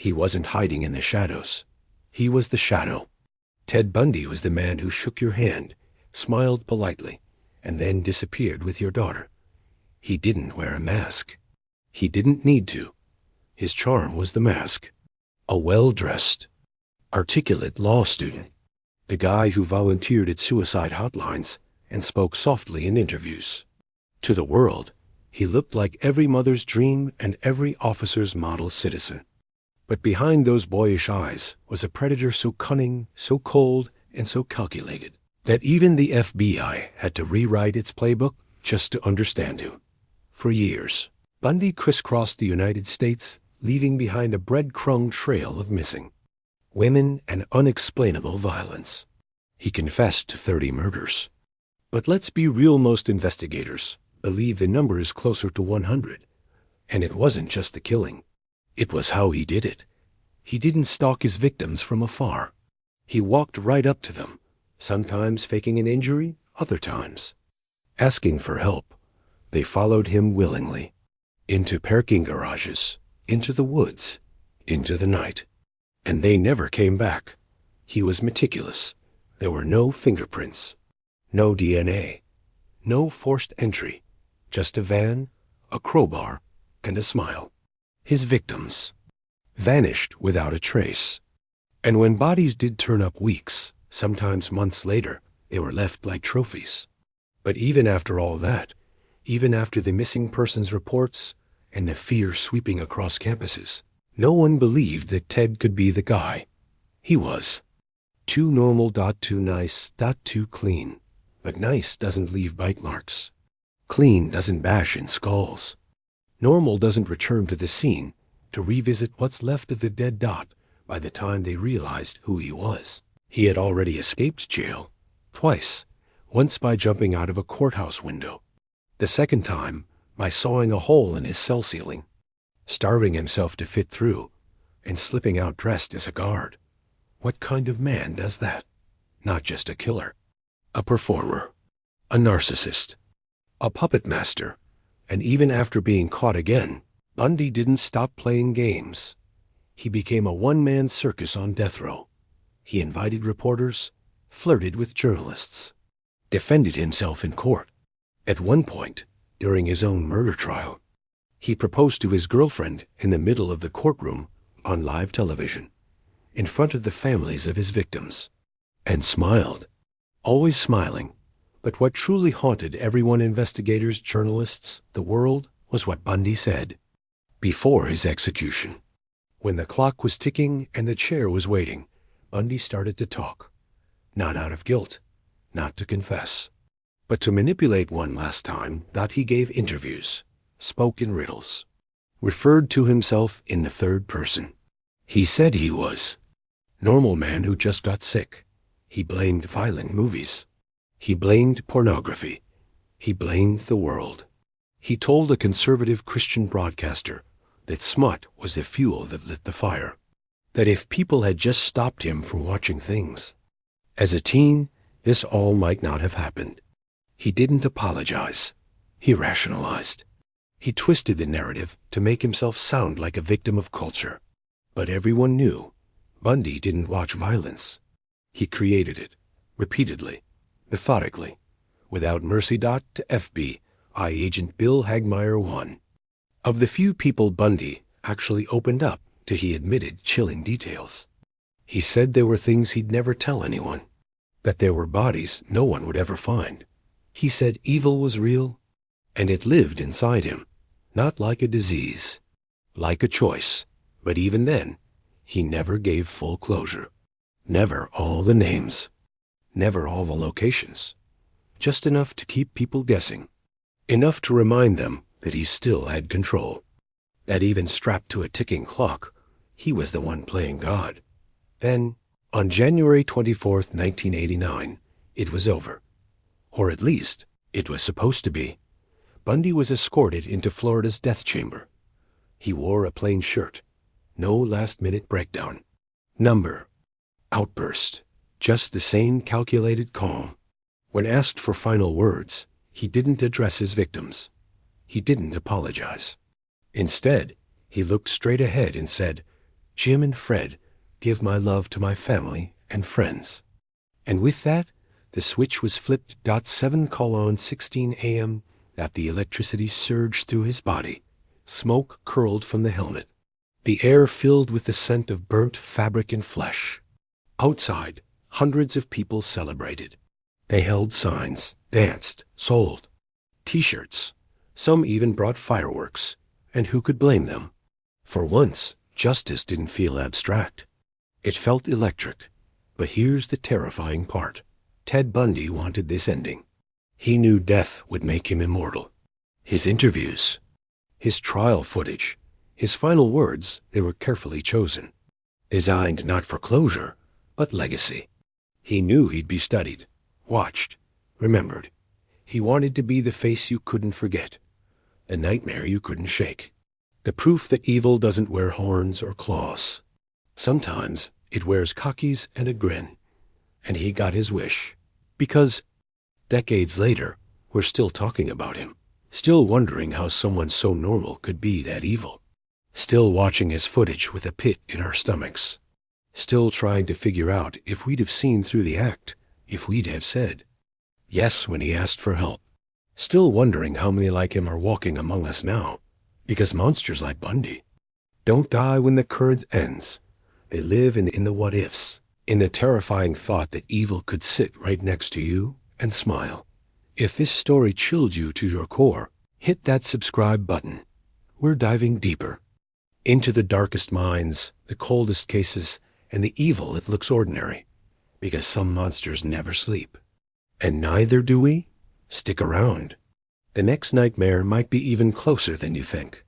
He wasn't hiding in the shadows. He was the shadow. Ted Bundy was the man who shook your hand, smiled politely, and then disappeared with your daughter. He didn't wear a mask. He didn't need to. His charm was the mask. A well-dressed, articulate law student. The guy who volunteered at suicide hotlines and spoke softly in interviews. To the world, he looked like every mother's dream and every officer's model citizen. But behind those boyish eyes was a predator so cunning, so cold, and so calculated that even the FBI had to rewrite its playbook just to understand him. For years, Bundy crisscrossed the United States, leaving behind a breadcrumb trail of missing women and unexplainable violence. He confessed to 30 murders. But let's be real, most investigators believe the number is closer to 100. And it wasn't just the killing. It was how he did it. He didn't stalk his victims from afar. He walked right up to them, sometimes faking an injury, other times asking for help. They followed him willingly. Into parking garages, into the woods, into the night. And they never came back. He was meticulous. There were no fingerprints, no DNA, no forced entry, just a van, a crowbar, and a smile. His victims vanished without a trace. And when bodies did turn up weeks, sometimes months later, they were left like trophies. But even after all that, even after the missing persons reports and the fear sweeping across campuses, no one believed that Ted could be the guy. He was. Too normal, too nice, too clean. But nice doesn't leave bite marks. Clean doesn't bash in skulls. Normal doesn't return to the scene to revisit what's left of the dead Dot by the time they realized who he was. He had already escaped jail, twice, once by jumping out of a courthouse window, the second time by sawing a hole in his cell ceiling, starving himself to fit through, and slipping out dressed as a guard. What kind of man does that? Not just a killer, a performer, a narcissist, a puppet master. And even after being caught again, Bundy didn't stop playing games. He became a one-man circus on death row. He invited reporters, flirted with journalists, defended himself in court. At one point, during his own murder trial, he proposed to his girlfriend in the middle of the courtroom on live television, in front of the families of his victims, and smiled, always smiling. But what truly haunted everyone, investigators, journalists, the world, was what Bundy said before his execution. When the clock was ticking and the chair was waiting, Bundy started to talk, not out of guilt, not to confess, but to manipulate one last time. That he gave interviews, spoke in riddles, referred to himself in the third person. He said he was normal man who just got sick. He blamed violent movies. He blamed pornography. He blamed the world. He told a conservative Christian broadcaster that smut was the fuel that lit the fire, that if people had just stopped him from watching things. As a teen, this all might not have happened. He didn't apologize. He rationalized. He twisted the narrative to make himself sound like a victim of culture. But everyone knew Bundy didn't watch violence. He created it, repeatedly, methodically, without mercy. To FBI agent Bill Hagmeyer 1. Of the few people Bundy actually opened up to, he admitted chilling details. He said there were things he'd never tell anyone, that there were bodies no one would ever find. He said evil was real, and it lived inside him, not like a disease, like a choice. But even then, he never gave full closure. Never all the names. Never all the locations. Just enough to keep people guessing. Enough to remind them that he still had control. That even strapped to a ticking clock, he was the one playing God. Then, on January 24th, 1989, it was over. Or at least, it was supposed to be. Bundy was escorted into Florida's death chamber. He wore a plain shirt. No last-minute breakdown. Number. Outburst. Just the same calculated calm. When asked for final words, he didn't address his victims. He didn't apologize. Instead, he looked straight ahead and said, Jim and Fred, give my love to my family and friends. And with that, the switch was flipped. 7:16 a.m. That the electricity surged through his body. Smoke curled from the helmet. The air filled with the scent of burnt fabric and flesh. Outside, hundreds of people celebrated. They held signs, danced, sold T-shirts. Some even brought fireworks. And who could blame them? For once, justice didn't feel abstract. It felt electric. But here's the terrifying part. Ted Bundy wanted this ending. He knew death would make him immortal. His interviews, his trial footage, his final words, they were carefully chosen. Designed not for closure, but legacy. He knew he'd be studied, watched, remembered. He wanted to be the face you couldn't forget, a nightmare you couldn't shake. The proof that evil doesn't wear horns or claws. Sometimes it wears khakis and a grin. And he got his wish. Because decades later, we're still talking about him. Still wondering how someone so normal could be that evil. Still watching his footage with a pit in our stomachs. Still trying to figure out if we'd have seen through the act, if we'd have said yes when he asked for help. Still wondering how many like him are walking among us now. Because monsters like Bundy don't die when the current ends. They live in the what-ifs. In the terrifying thought that evil could sit right next to you and smile. If this story chilled you to your core, hit that subscribe button. We're diving deeper. Into the darkest minds, the coldest cases, and the evil that looks ordinary. Because some monsters never sleep. And neither do we. Stick around. The next nightmare might be even closer than you think.